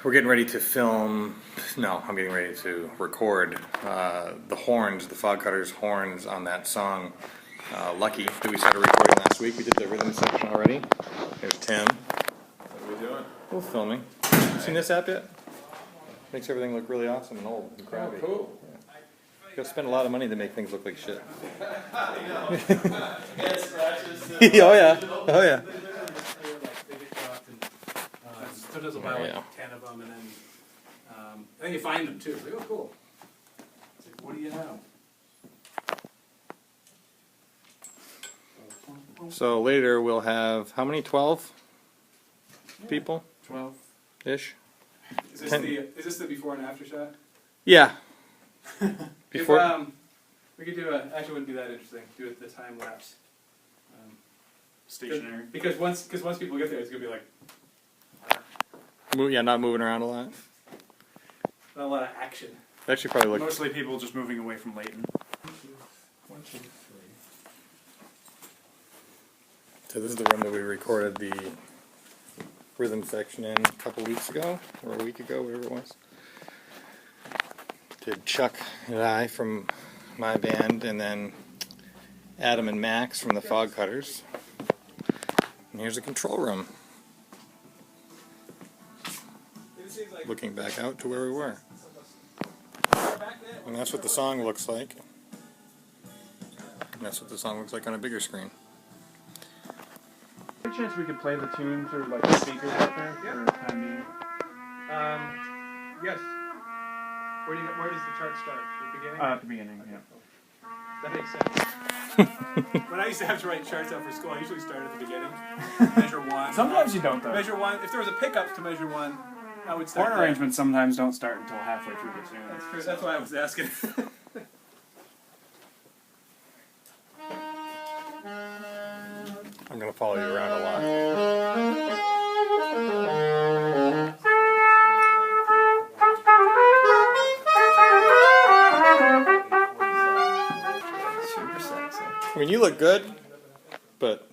we're getting ready to film. No, I'm getting ready to record the horns, the Fogcutters horns on that song "Lucky" that we started recording last week. We did the rhythm section already. There's Tim. What are we doing? We're filming. You seen this app yet? Makes everything look really awesome and old and crabby. Oh, cool. Yeah. You gotta spend a lot of money to make things look like shit. Oh yeah. Oh yeah. Sometimes I'll buy like 10 of them, and then you find them too. It's like, oh, cool. It's like, what do you know? So later we'll have how many? 12 people 12-ish. Is this the before and after shot? Yeah. Before. We could do actually wouldn't be that interesting. Do it the time lapse. Stationary. Because once people get there, it's gonna be like. Yeah, not moving around a lot. Not a lot of action. That should probably look. Mostly people just moving away from Leighton. 1, 2, 3. So this is the room that we recorded the rhythm section in a couple weeks ago, or a week ago, whatever it was. Did Chuck and I from my band, and then Adam and Max from the Fogcutters. And here's the control room. Looking back out to where we were. And that's what the song looks like. And that's what the song looks like on a bigger screen. Any chance we could play the tune through like the speakers out there for time being? Yes. Where does the chart start? The beginning? At the beginning, yeah. That makes sense. When I used to have to write charts out for school, I usually start at the beginning. Measure 1. Sometimes you don't though. Measure 1. If there was a pickup to measure 1, I would start. Horn arrangements sometimes don't start until halfway through the tune. That's true. That's why I was asking. I'm going to follow you around a lot. I mean, you look good, but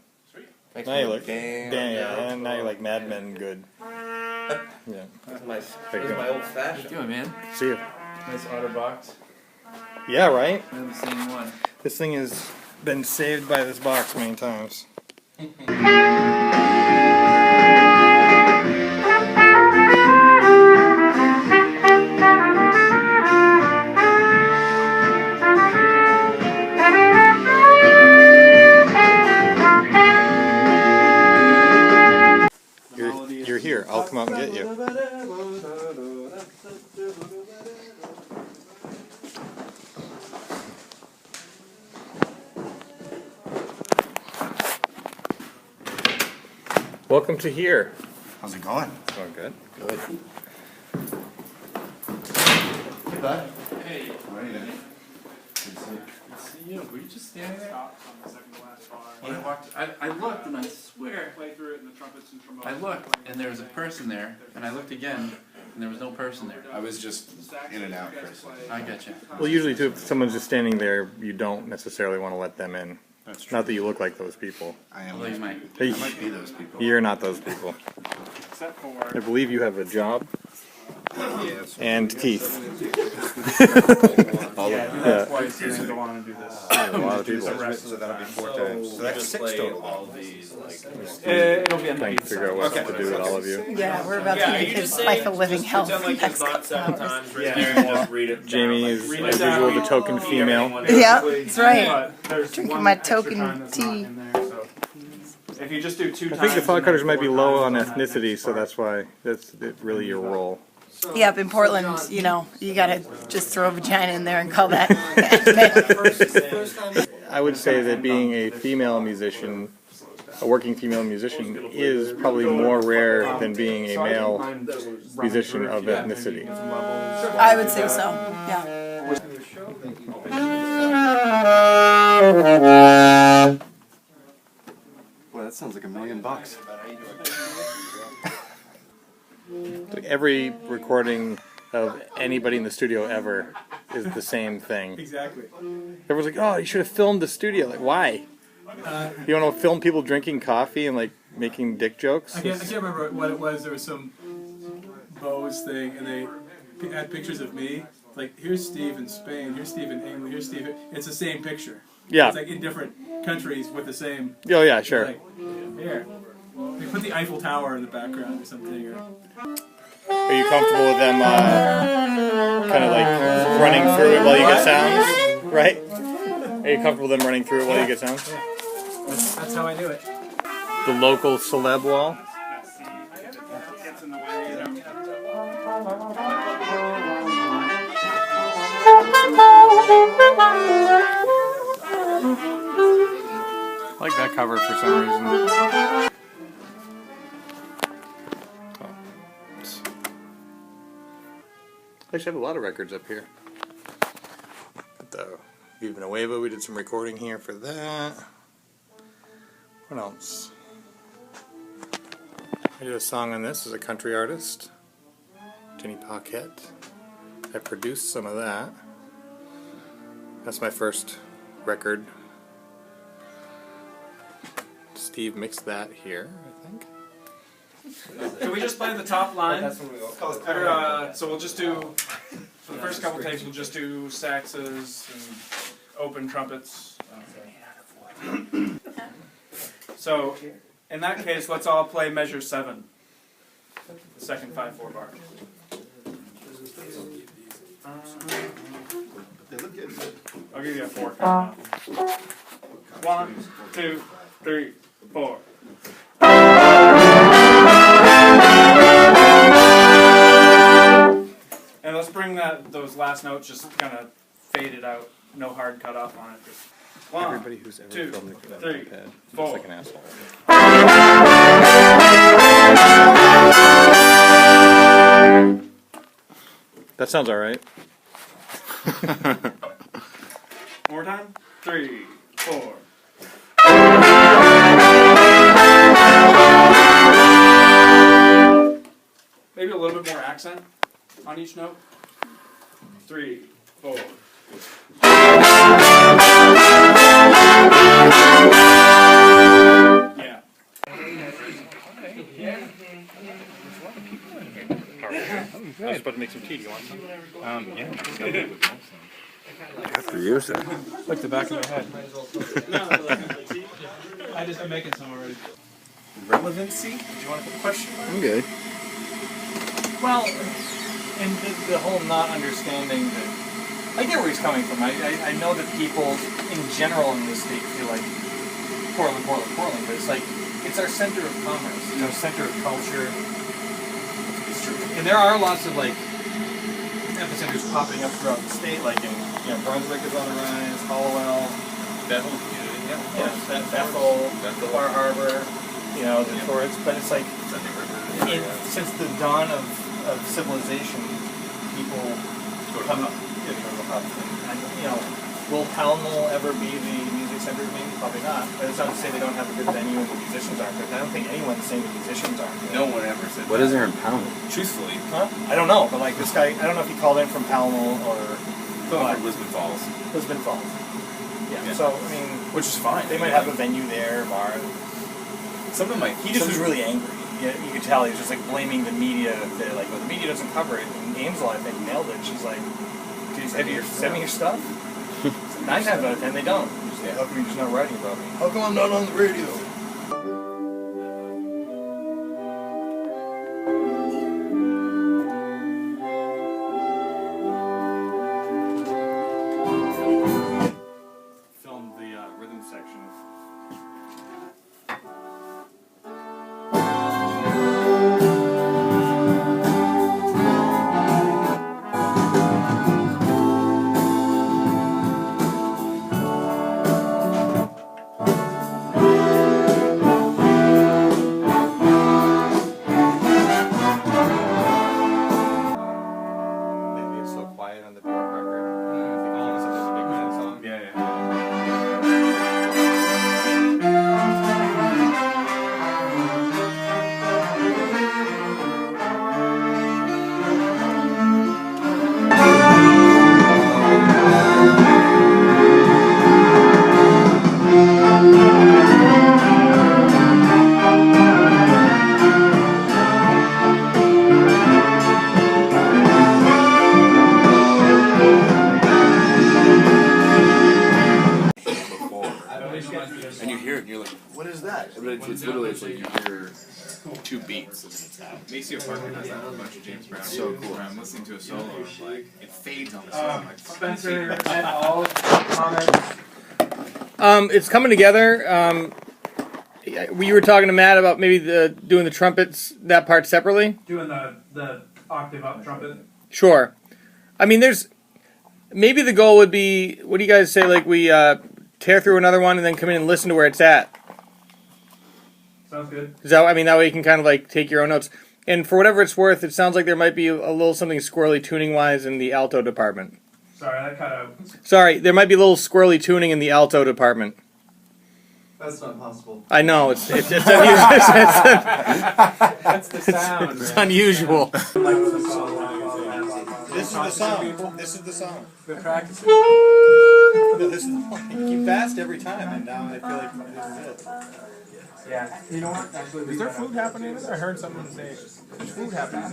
now you look and now you're like Mad Men good. Yeah. That's my old fashioned. Doing, man? See you. Nice otter box. Yeah, right? I have the same one. This thing has been saved by this box many times. You're here. I'll come out and get you. Welcome to here. How's it going? It's going good. Good. Hey, bud. Hey. How are you? Good to see you. Were you just standing there? Stopped on the second to last bar. When I walked, I looked and I swear, Play through it in the trumpets and trombones. I looked and there was a person there, and I looked again and there was no person there. I was just in and out, Chris. I gotcha. Well, usually, too, if someone's just standing there, you don't necessarily want to let them in. That's true. Not that you look like those people. I am. Although you might. I might be those people. You're not those people. Except for. I believe you have a job Yes. and teeth. All Yeah, of do them. that twice and then go on and do this. A lot of people. So that'll be 4 times. So that's 6 total. All these, like, It'll be on the Trying to beat figure out what to do with all of you. Yeah, we're about to make his life a living hell for the next couple hours. Jamie is, as usual, the token female. Yeah, that's right. But there's Drinking one my extra token time that's not tea. in there, so if you just do 2 I times. think the Fogcutters and might be then low 4 on times, and then that ethnicity, next so part. that's why that's really your role. Yep, in Portland, you know, you gotta just throw a vagina in there and call that. I would say that being a female musician, a working female musician, is probably more rare than being a male musician of ethnicity. I would say so, yeah. Well, that sounds like $1 million. Like every recording of anybody in the studio ever is the same thing. Exactly. Everyone's like, "Oh, you should have filmed the studio." Like, why? You want to film people drinking coffee and like making dick jokes? I can't remember what it was. There was some Bo pose thing, and they had pictures of me. Like, here's Steve in Spain, here's Steve in England, here's Steve. It's the same picture. Yeah. It's like in different countries with the same. Oh yeah, sure. Like, here. They put the Eiffel Tower in the background or something. Or... Are you comfortable with them kind of like running through it while you get sounds? Right? Are you comfortable with them running through it while you get sounds? That's how I do it. The local celeb wall. Gets in the way, you know. I like that cover for some reason. I actually have a lot of records up here. At the Viva Nueva, we did some recording here for that. What else? I did a song on this as a country artist, Jenny Paquette. I produced some of that. That's my first record. Steve mixed that here, I think. Can we just play the top line? That's when we go. So we'll just do, for the first couple takes, we'll just do saxes and open trumpets. So, in that case, let's all play measure 7. The second 5/4 bar. They look good. I'll give you a 4 count now. 1, 2, 3, 4. And let's bring those last notes just kind of faded out, no hard cut off on it. Just 1, Everybody who's ever 2, filmed with that 3, iPad 4. looks like an asshole. That sounds alright. One more time. 3, 4. Maybe a little bit more accent on each note. 3, 4. Yeah. I was about to make some tea. Do you want some? For you, sir. Like the back of my head. I'm making some already. Relevancy? Did you want to put a question? I'm good. Well, and the whole not understanding that, I get where he's coming from. I know that people in general in this state feel like Portland, but it's like, it's our center of commerce, it's our center of culture. It's true. And there are lots of like epicenters popping up throughout the state, like in, Brunswick is on the rise, Hollowell, Bethel. Bethel, Bar Harbor, the tourists, but it's like, since the dawn of civilization, people come up. Will Pownell ever be the music center of Maine? Probably not. But it's not to say they don't have a good venue and the musicians aren't good. I don't think anyone's saying the musicians aren't good. No one ever said What that. is there in Pound? Truthfully. Huh? I don't know, but like this guy, I don't know if he called in from Pownell or From Lisbon Falls. Lisbon Falls. Yeah. So I mean, Which is fine. they might have a venue there, bar. Some of my. He just was really angry. You could tell he was just like blaming the media. That like, well, the media doesn't cover it. And Angela, I think, nailed it. She's like, send me your stuff. 9 times out of 10, they don't. She's like, how come you're just not writing about me? How come I'm not on the radio? Filmed the rhythm section. And you hear it, and you're like, what is that? But it's literally, it's like you hear 2 beats and then it's out. Maceo Parker does that with a bunch of James Brown. So cool. Where I'm listening to a solo, and like it fades on the song. Like, Spencer et al. Comments. It's coming together. We were talking to Matt about maybe doing the trumpets, that part separately. Doing the octave up trumpet. Sure. I mean, maybe the goal would be, what do you guys say, like we tear through another one and then come in and listen to where it's at? Sounds good. That way you can kind of like take your own notes. And for whatever it's worth, it sounds like there might be a little something squirrely tuning-wise in the alto department. Sorry, that kind of. Sorry, there might be a little squirrely tuning in the alto department. That's not possible. I know, it's unusual. That's the sound. It's unusual. This This is the song. This is the song. Good practice. No, this is the one. You keep fast every time, and now I feel like this is it. Yeah. You know what? Actually, is there food happening? I heard someone say there's food happening.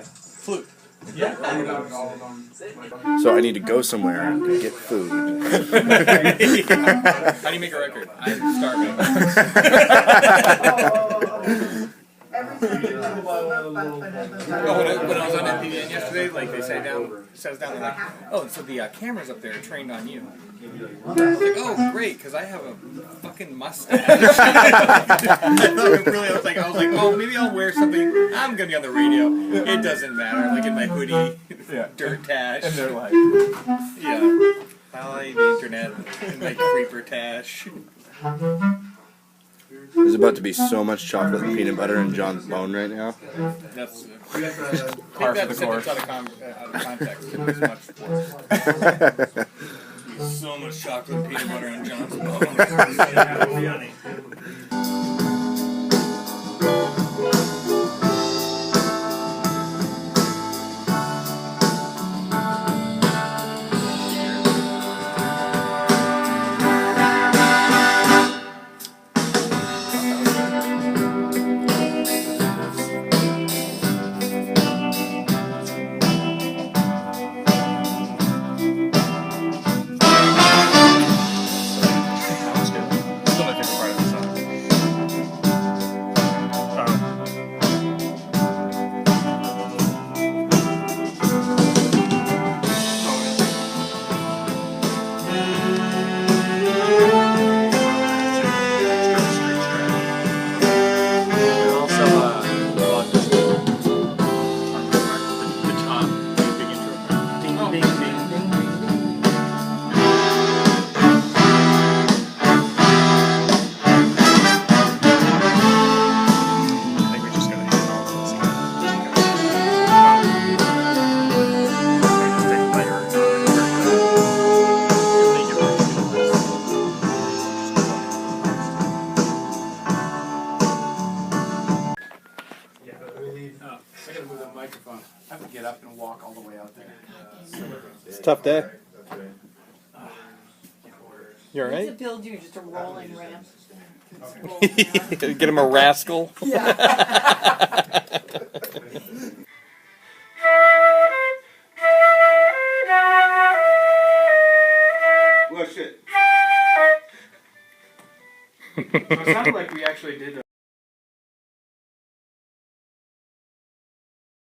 Flute. Yeah. So I need to go somewhere and get food. How do you make a record? I'm starving. When I was on NPN yesterday, like they sat us down, they're like, oh, so the cameras up there are trained on you. I was like, oh, great, because I have a fucking mustache. I was like, oh, maybe I'll wear something. I'm gonna be on the radio. It doesn't matter. Like in my hoodie, dirt tash. And they're like, Yeah. I the internet in my creeper tash. There's about to be so much chocolate and peanut butter in John's bone right now. That's par for the course. Out of context. It's much worse. So much chocolate and peanut butter on John's bone. Still my favorite part of the song. I think we're just gonna hit all of this. Yeah, but we leave. I gotta move that microphone. I have to get up and walk all the way out there. It's a tough day. You What's alright? it build you? Just a rolling ramp? Get him a rascal. Well, shit. So it sounded like we actually did